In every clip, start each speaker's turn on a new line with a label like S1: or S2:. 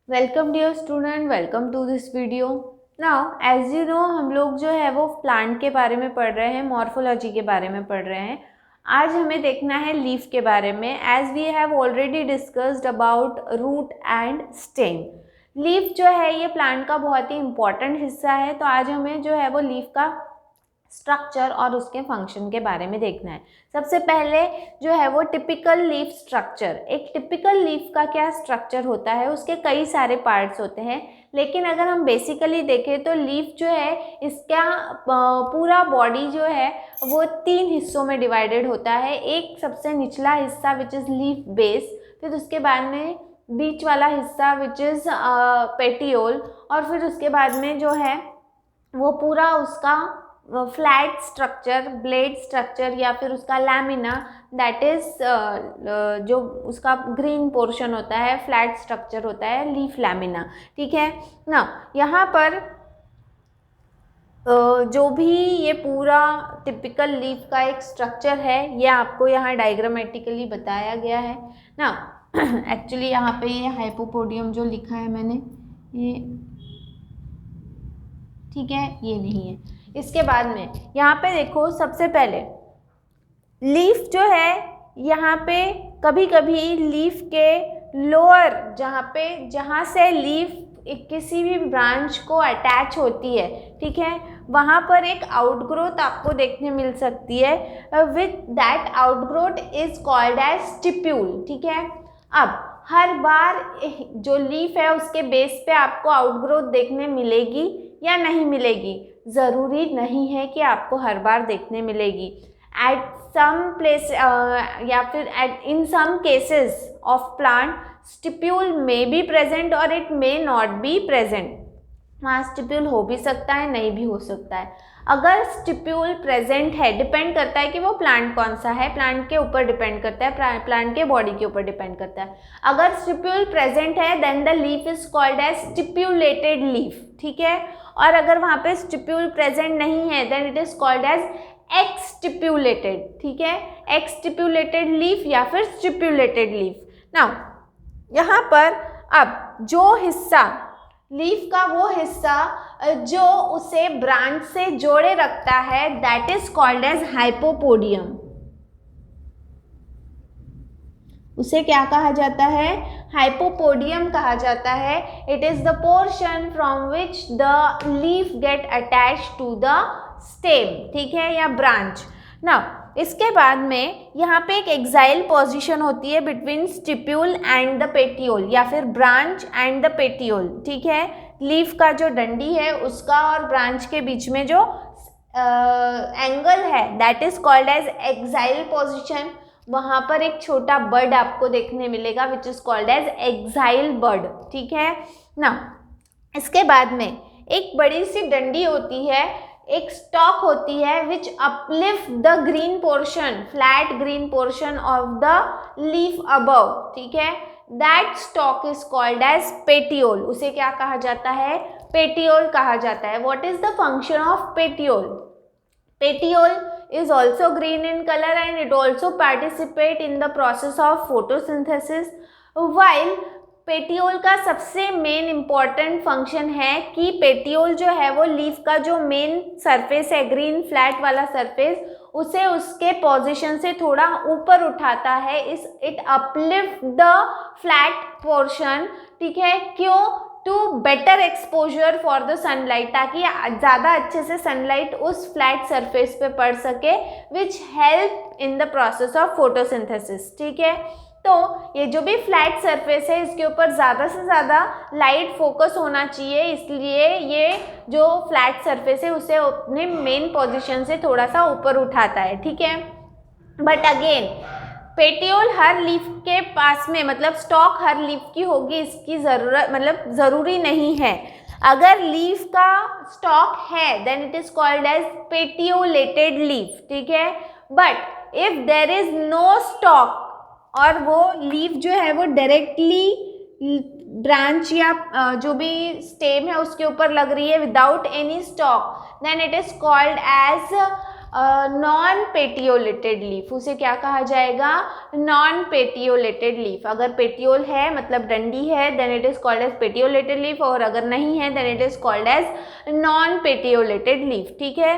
S1: Welcome dear student, welcome to this video. Now as you know हम लोग जो है वो प्लांट के बारे में पढ़ रहे हैं, मॉर्फोलॉजी के बारे में पढ़ रहे हैं। आज हमें देखना है लीफ के बारे में, as we have already discussed about root and stem. Leaf जो है ये प्लांट का बहुत ही इम्पॉर्टेंट हिस्सा है, तो आज हमें जो है वो लीफ का स्ट्रक्चर और उसके फंक्शन के बारे में देखना है। सबसे पहले जो है वो टिपिकल लीफ स्ट्रक्चर। एक टिपिकल लीफ का क्या स्ट्रक्चर होता है, उसके कई सारे पार्ट्स होते हैं, लेकिन अगर हम बेसिकली देखें तो लीफ जो है इसका पूरा बॉडी जो है वो 3 हिस्सों में डिवाइडेड होता है। एक सबसे निचला हिस्सा विच इज़ लीफ बेस, फिर उसके बाद में बीच वाला हिस्सा विच इज़ पेटियोल, और फिर उसके बाद में जो है वो पूरा उसका फ्लैट स्ट्रक्चर, ब्लेड स्ट्रक्चर या फिर उसका लैमिना, दैट इज़ जो उसका ग्रीन पोर्शन होता है, फ्लैट स्ट्रक्चर होता है, लीफ लैमिना। ठीक है ना। यहाँ पर जो भी ये पूरा टिपिकल लीफ का एक स्ट्रक्चर है ये आपको यहाँ डायग्रामेटिकली बताया गया है ना। एक्चुअली यहाँ पे ये हाइपोपोडियम जो लिखा है मैंने, ये ठीक है, ये नहीं है। इसके बाद में यहाँ पे देखो, सबसे पहले लीफ जो है यहाँ पे कभी कभी लीफ के लोअर जहाँ से लीफ किसी भी ब्रांच को अटैच होती है, ठीक है, वहाँ पर एक आउटग्रोथ आपको देखने मिल सकती है, with that outgrowth is called as stipule. ठीक है। अब हर बार जो लीफ है उसके बेस पे आपको आउटग्रोथ देखने मिलेगी या नहीं मिलेगी? ज़रूरी नहीं है कि आपको हर बार देखने मिलेगी। एट सम प्लेस या फिर in some cases of plant stipule may be present और it may not be present. वहाँ स्टिप्यूल हो भी सकता है, नहीं भी हो सकता है। अगर स्टिप्यूल प्रेजेंट है, डिपेंड करता है कि वो प्लांट कौन सा है, प्लांट के ऊपर डिपेंड करता है, प्लांट के बॉडी के ऊपर डिपेंड करता है। अगर स्टिप्यूल प्रेजेंट है then the leaf is called as stipulated leaf. ठीक है। और अगर वहाँ पे स्टिप्यूल प्रेजेंट नहीं है then it is called as exstipulated. ठीक है, एक्सटिप्यूलेटेड लीफ या फिर स्टिप्यूलेटेड लीफ। नाउ यहाँ पर अब जो हिस्सा लीफ का, वो हिस्सा जो उसे ब्रांच से जोड़े रखता है, that is called as hypopodium. उसे क्या कहा जाता है? हाइपोपोडियम कहा जाता है। It is the portion from which the leaf get attach to the stem, ठीक है, या ब्रांच। नाउ इसके बाद में यहाँ पे एक एक्साइल पोजीशन होती है between stipule and the petiole, या फिर ब्रांच एंड द पेटियोल। ठीक है, लीफ का जो डंडी है उसका और ब्रांच के बीच में जो एंगल है that is called as axile position. वहाँ पर एक छोटा बर्ड आपको देखने मिलेगा which is called as axile bud. ठीक है ना। इसके बाद में एक बड़ी सी डंडी होती है, एक स्टॉक होती है which uplift the green portion, flat green portion of the leaf above. ठीक है, that stalk is called as petiole. उसे क्या कहा जाता है? पेटियोल कहा जाता है। What is the function of petiole? Petiole is also green in color and it also participate in the process of photosynthesis। while petiole का सबसे मेन इम्पॉर्टेंट फंक्शन है कि पेटियोल जो है वो लीफ का जो मेन सरफेस है, ग्रीन फ्लैट वाला सरफेस, उसे उसके पोजीशन से थोड़ा ऊपर उठाता है। It uplift the flat portion. ठीक है, क्यों? To better exposure for the sunlight, ताकि ज़्यादा अच्छे से सनलाइट उस फ्लैट सरफेस पे पड़ सके, which help in the process of photosynthesis. ठीक है, तो ये जो भी फ्लैट सरफेस है इसके ऊपर ज़्यादा से ज़्यादा लाइट फोकस होना चाहिए, इसलिए ये जो फ्लैट सरफेस है उसे अपने मेन पोजीशन से थोड़ा सा ऊपर उठाता है। ठीक है, but again petiole her leaf के पास में, मतलब स्टॉक हर लीफ की होगी, इसकी ज़रूरत, मतलब ज़रूरी नहीं है। अगर लीफ का स्टॉक है then it is called as petiolated leaf. ठीक है, but if there is no stalk और वो लीफ जो है वो डायरेक्टली ब्रांच या जो भी स्टेम है उसके ऊपर लग रही है without any stalk, then it is called as non petiolated leaf, उसे क्या कहा जाएगा, नॉन पेटियोलेटेड लीफ। अगर पेटियोल है मतलब डंडी है then it is called as petiolated leaf, और अगर नहीं है then it is called as non petiolated leaf. ठीक है,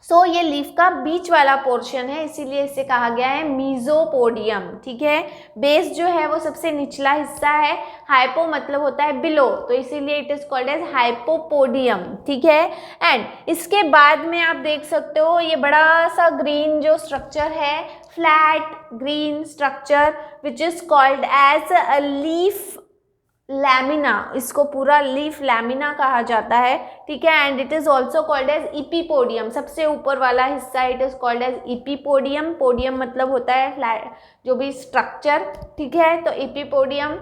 S1: सो ये लीफ का बीच वाला पोर्शन है, इसीलिए इसे कहा गया है मीजोपोडियम। ठीक है, बेस जो है वो सबसे निचला हिस्सा है, हाइपो मतलब होता है बिलो, तो इसीलिए इट इज कॉल्ड एज हाइपोपोडियम। ठीक है, एंड इसके बाद में आप देख सकते हो ये बड़ा सा ग्रीन जो स्ट्रक्चर है, flat green structure which is called as a leaf lamina, इसको पूरा लीफ लैमिना कहा जाता है। ठीक है, and it is also called as epipodium, सबसे ऊपर वाला हिस्सा it is called as epipodium. Podium मतलब होता है फ्लैट जो भी स्ट्रक्चर। ठीक है, तो इपीपोडियम,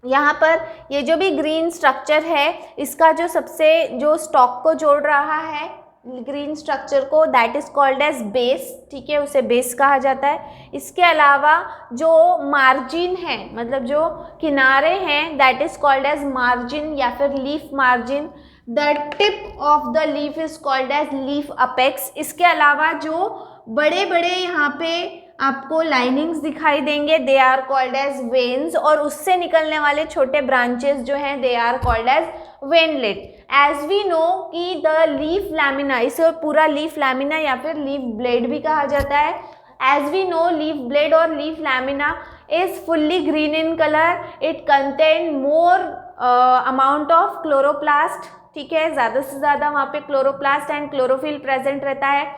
S1: यहाँ पर ये जो भी ग्रीन स्ट्रक्चर है इसका जो सबसे जो स्टॉक को जोड़ रहा है ग्रीन स्ट्रक्चर को, that is called as base. ठीक है, उसे बेस कहा जाता है। इसके अलावा जो मार्जिन है मतलब जो किनारे हैं that is called as margin या फिर leaf margin. The tip of the leaf is called as leaf apex. इसके अलावा जो बड़े बड़े यहाँ पे आपको लाइनिंग्स दिखाई देंगे they are called as veins, और उससे निकलने वाले छोटे ब्रांचेस जो हैं they are called as veinlet. As we know कि द लीफ लैमिना, इसे पूरा लीफ लैमिना या फिर लीफ ब्लेड भी कहा जाता है। As we know leaf blade और leaf lamina is fully green in colour, it contain more amount of chloroplast. ठीक है, ज़्यादा से ज़्यादा वहाँ पे क्लोरोप्लास्ट एंड क्लोरोफिल प्रेजेंट रहता है।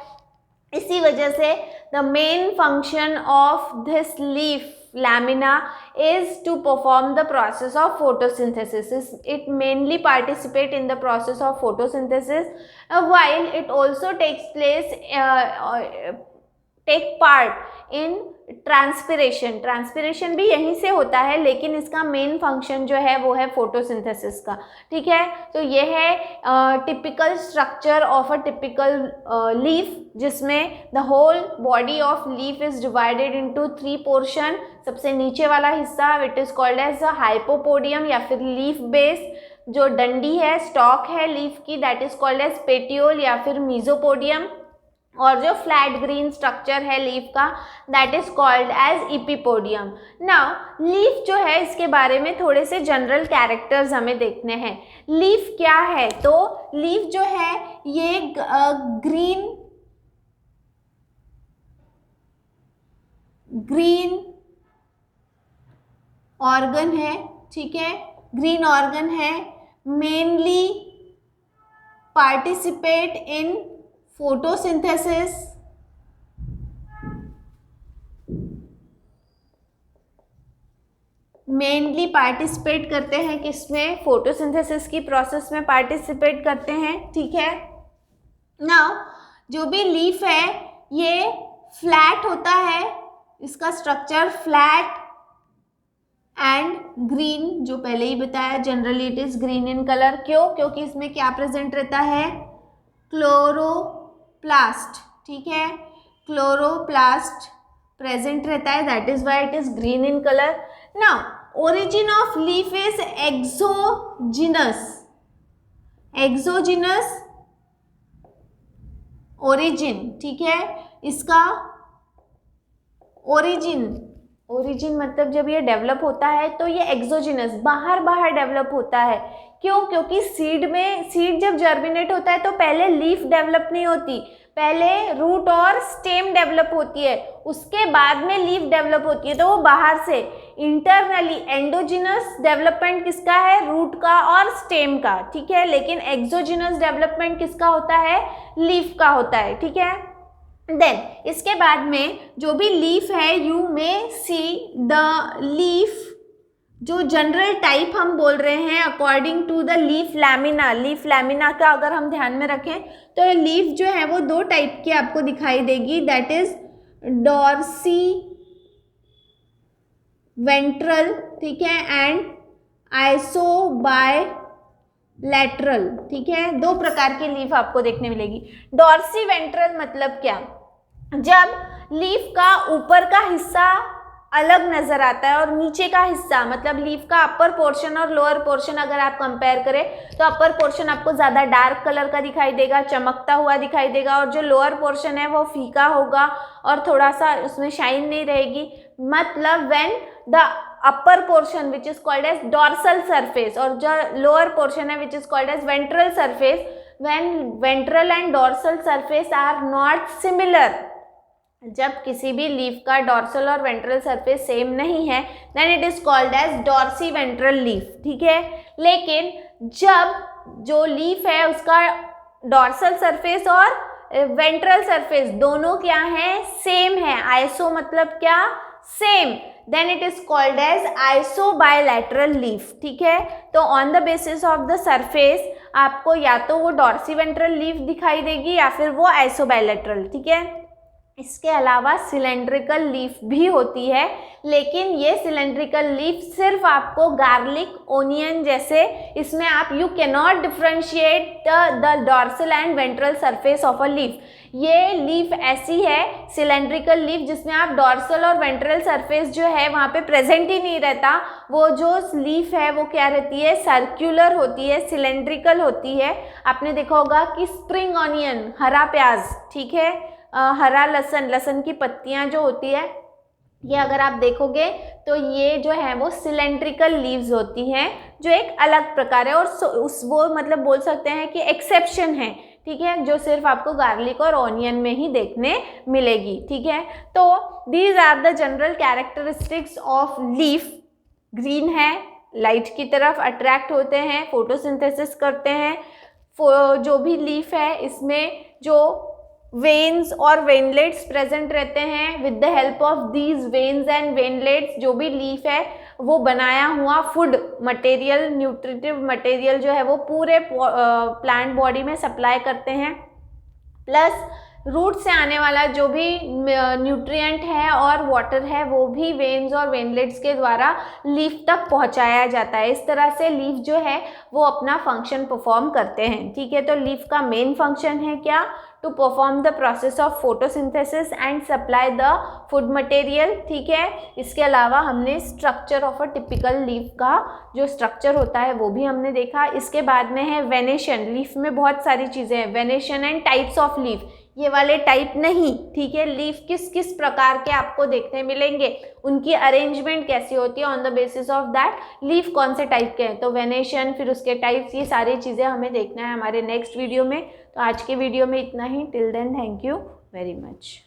S1: इसी वजह से the main function of this leaf lamina is to perform the process of photosynthesis. It mainly participate in the process of photosynthesis, while it also take part in transpiration. Transpiration भी यहीं से होता है लेकिन इसका मेन फंक्शन जो है वो है फोटोसिंथेसिस का। ठीक है, तो ये है typical structure of a typical leaf, जिसमें the whole body of leaf is divided into 3 portion. सबसे नीचे वाला हिस्सा it is called as a hypopodium या फिर लीफ बेस। जो डंडी है, स्टॉक है लीफ की, that is called as petiole या फिर मीजोपोडियम। और जो फ्लैट ग्रीन स्ट्रक्चर है लीफ का that is called as epipodium. Now leaf जो है इसके बारे में थोड़े से जनरल कैरेक्टर्स हमें देखने हैं। लीफ क्या है, तो लीफ जो है ये ग्रीन ऑर्गन है। ठीक है, ग्रीन ऑर्गन है, mainly participate in photosynthesis. Mainly participate करते हैं किसमें, फोटोसिंथेसिस की प्रोसेस में पार्टिसिपेट करते हैं। ठीक है, नाउ जो भी लीफ है ये फ्लैट होता है, इसका स्ट्रक्चर फ्लैट एंड ग्रीन, जो पहले ही बताया generally it is green in colour. क्यों, क्योंकि इसमें क्या प्रेजेंट रहता है, क्लोरोप्लास्ट। ठीक है, क्लोरोप्लास्ट प्रेजेंट रहता है, that is why it is green in colour. Now origin of leaf is exogenous. Exogenous origin. ठीक है, इसका ओरिजिन मतलब जब ये डेवलप होता है तो ये एक्सोजिनस बाहर डेवलप होता है। क्यों, क्योंकि सीड जब जर्मिनेट होता है तो पहले लीफ डेवलप नहीं होती, पहले रूट और स्टेम डेवलप होती है, उसके बाद में लीफ डेवलप होती है। तो वो बाहर से इंटरनली एंडोजिनस डेवलपमेंट किसका है, रूट का और स्टेम का। ठीक है, लेकिन एक्सोजिनस डेवलपमेंट किसका होता है, लीफ का होता है। ठीक है, देन इसके बाद में जो भी लीफ है you may see the leaf, जो जनरल टाइप हम बोल रहे हैं according to the leaf lamina. Leaf lamina का अगर हम ध्यान में रखें तो लीफ जो है वो 2 टाइप की आपको दिखाई देगी, दैट इज डॉर्सी वेंट्रल। ठीक है, एंड आइसोबाय लैटरल। ठीक है, 2 प्रकार की लीफ आपको देखने मिलेगी। डॉर्सी वेंट्रल मतलब क्या, जब लीफ का ऊपर का हिस्सा अलग नज़र आता है और नीचे का हिस्सा मतलब लीफ का अपर पोर्शन और लोअर पोर्शन अगर आप कंपेयर करें तो अपर पोर्शन आपको ज़्यादा डार्क कलर का दिखाई देगा, चमकता हुआ दिखाई देगा, और जो लोअर पोर्शन है वो फीका होगा और थोड़ा सा उसमें शाइन नहीं रहेगी। मतलब when the upper portion which is called as dorsal surface और जो लोअर पोर्शन है which is called as ventral surface, when ventral and dorsal surface are not similar, जब किसी भी लीफ का डॉर्सल और वेंट्रल सरफेस सेम नहीं है then it is called as dorsiventral leaf, ठीक है। लेकिन जब जो लीफ है उसका डॉर्सल सरफेस और वेंट्रल सरफेस दोनों क्या है, सेम है, आइसो मतलब क्या, same, then it is called as isobilateral leaf, ठीक है। तो on the basis of the surface आपको या तो वो डॉर्सी वेंट्रल लीफ दिखाई देगी या फिर वो आइसो बायलैटरल, ठीक है। इसके अलावा सिलेंड्रिकल लीफ भी होती है, लेकिन ये सिलेंड्रिकल लीफ सिर्फ आपको गार्लिक, ओनियन जैसे, इसमें आप you can not differentiate the dorsal and ventral surface of a leaf. ये लीफ ऐसी है सिलेंड्रिकल लीफ जिसमें आप डॉर्सल और वेंट्रल सरफेस जो है वहाँ पे प्रेजेंट ही नहीं रहता। वो जो लीफ है वो क्या रहती है, सर्कुलर होती है, सिलेंड्रिकल होती है। आपने देखा होगा कि स्प्रिंग ऑनियन, हरा प्याज, ठीक है, हरा लहसुन, लहसुन की पत्तियां जो होती है, ये अगर आप देखोगे तो ये जो है वो सिलेंड्रिकल लीव्स होती हैं, जो एक अलग प्रकार है और उस वो मतलब बोल सकते हैं कि एक्सेप्शन है, ठीक है, जो सिर्फ आपको गार्लिक और ऑनियन में ही देखने मिलेगी, ठीक है। तो these are the general characteristics of leaf. Green है, लाइट की तरफ अट्रैक्ट होते हैं, फोटोसिंथेसिस करते हैं। जो भी लीफ है इसमें जो वेन्स और वेनलेट्स प्रेजेंट रहते हैं, with the help of these veins and veinlets जो भी लीफ है वो बनाया हुआ फूड मटेरियल, न्यूट्रिटिव मटेरियल जो है वो पूरे प्लांट बॉडी में सप्लाई करते हैं। प्लस रूट से आने वाला जो भी न्यूट्रिएंट है और वाटर है वो भी वेन्स और वेनलेट्स के द्वारा लीफ तक पहुंचाया जाता है। इस तरह से लीफ जो है वो अपना फंक्शन परफॉर्म करते हैं, ठीक है। तो लीफ का मेन फंक्शन है क्या, to perform the process of photosynthesis and supply the food material, ठीक है। इसके अलावा हमने structure of a typical leaf का जो स्ट्रक्चर होता है वो भी हमने देखा। इसके बाद में है वेनेशन। लीफ में बहुत सारी चीज़ें हैं, venation and types of leaf, ये वाले टाइप नहीं, ठीक है। लीफ किस किस प्रकार के आपको देखने मिलेंगे, उनकी अरेंजमेंट कैसी होती है, on the basis of that leaf कौन से टाइप के हैं। तो वेनेशन, फिर उसके टाइप्स, ये सारी चीज़ें हमें देखना है हमारे नेक्स्ट वीडियो में। तो आज के वीडियो में इतना ही। Till then thank you very much.